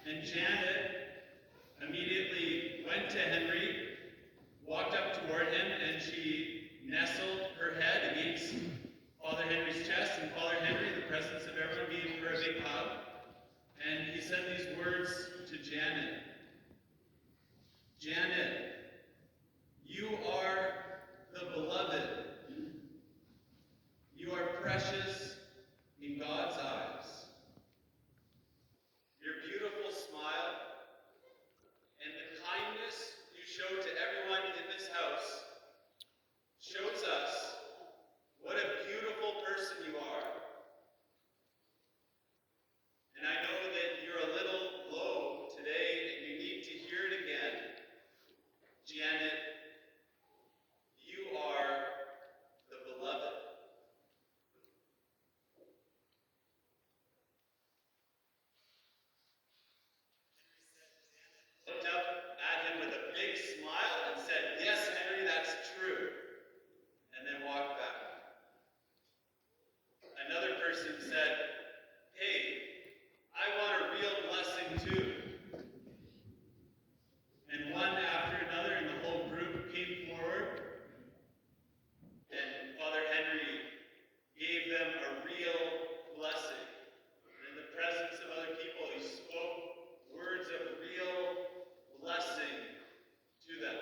And Janet immediately went to Henry, walked up toward him, and she nestled her head against Father Henry's chest, and Father Henry, in the presence of everyone, gave her a big hug. And he said these words to Janet. Janet, you are the beloved. You are precious in God's eyes. Your beautiful smile and the kindness you show to everyone in this house shows us what a beautiful person you are. And I know that you're a little low today and you need to hear it again. Janet, you are the beloved. Looked up at him with a big smile and said, "Yes, Henry, that's true," and then walked back. Another person said, "Hey, I want a real blessing too." And one after another in the whole group came forward, and Father Henry gave them a real blessing. In the presence of other people, he spoke words of real blessing to them.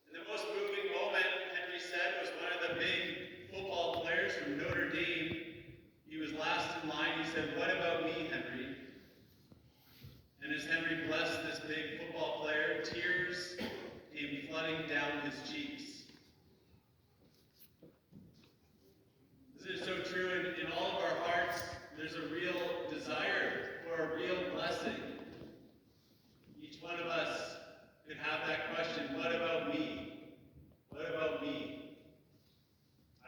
And the most moving moment, Henry said, was one of the big football players from Notre Dame. He was last in line. He said, "What about me, Henry?" And as Henry blessed this big football player, tears came flooding down his cheeks. This is so true in all of our hearts. There's a real desire for a real blessing. Each one of us could have that question, what about me? What about me?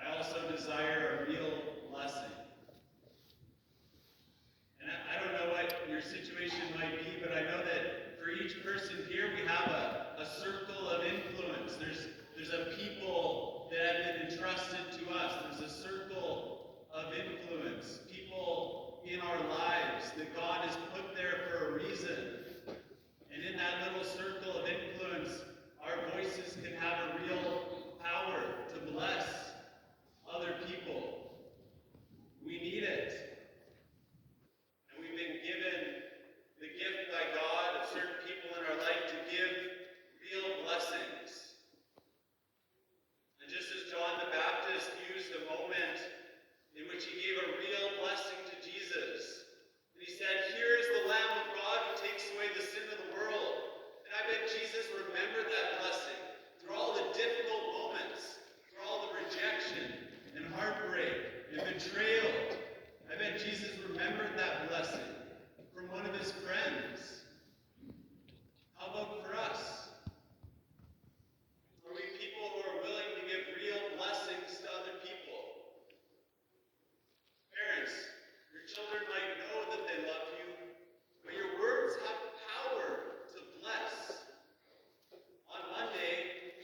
I also desire a real blessing. And I don't know what your situation might be, but I know that for each person here, we have a circle of influence. There's a people that have been entrusted to us. There's a circle of influence, people in our lives that God has put there for a reason. And in that little circle of influence, our voices can have a real power to bless other people. We need it. And we've been given the gift by God of certain people in our life to give real blessings. And just as John the Baptist used a moment in which he gave a real blessing to Jesus, and he said, "Here is the Lamb of God who takes away the sin of the world." And I bet Jesus remembered that blessing through all the difficult moments, through all the rejection and heartbreak and betrayal. I bet Jesus remembered that blessing from one of his friends. How about for us? Are we people who are willing to give real blessings to other people? Parents, your children might know that they love you, but your words have power to bless. On Monday,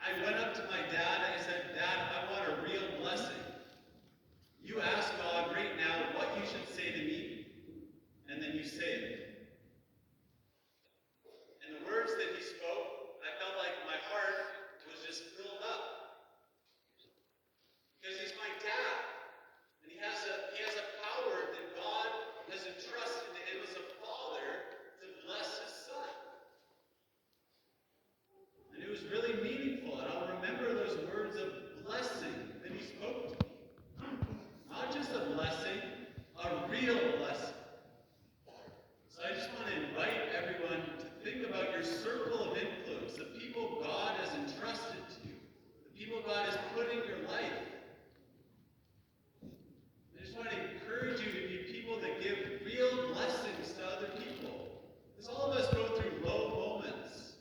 I went up to my dad and I said, "Dad, I want a real blessing. You ask God right now what you should say to me, and then you say it." And the words that he spoke, I felt like my heart was just filled up. Because he's my dad. And he has a power that God has entrusted to him as a father to bless his son. And it was really meaningful, and I'll remember those words of blessing that he spoke to me. Not just a blessing, a real blessing. So I just want to invite everyone to think about your circle of influence, the people God has entrusted to you, the people God has put in your life. I just want to encourage you to be people that give real blessings to other people. Because all of us go through low moments.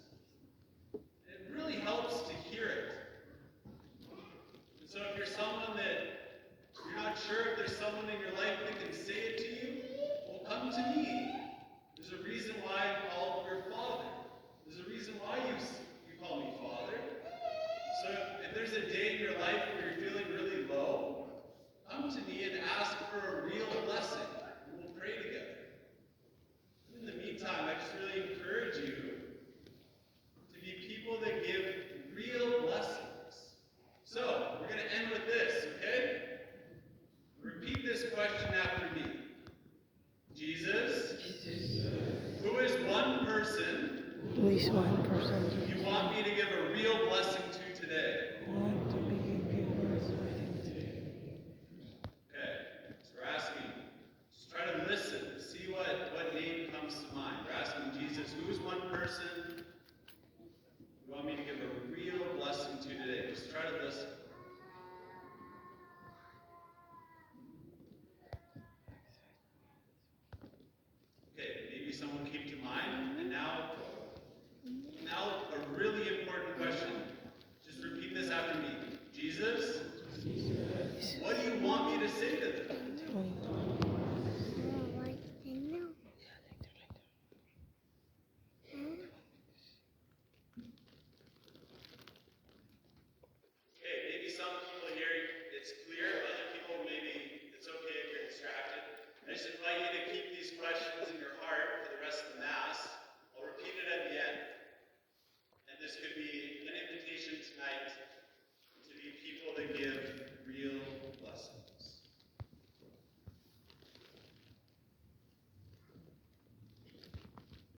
It really helps to hear it. And so if you're someone that you're not sure if there's someone in your life that can say it to you, well, come to me. There's a reason why I'm called your father. There's a reason why you call me father. least one person you want me to give a real blessing to today? want to be given something today. Okay, so we're asking, just try to listen, see what name comes to mind. We're asking Jesus, who is one person you want me to give a real blessing to today? Just try to listen. Okay, maybe someone came to mind, and now a really important question. Just repeat this after me. Jesus, what do you want me to say to them?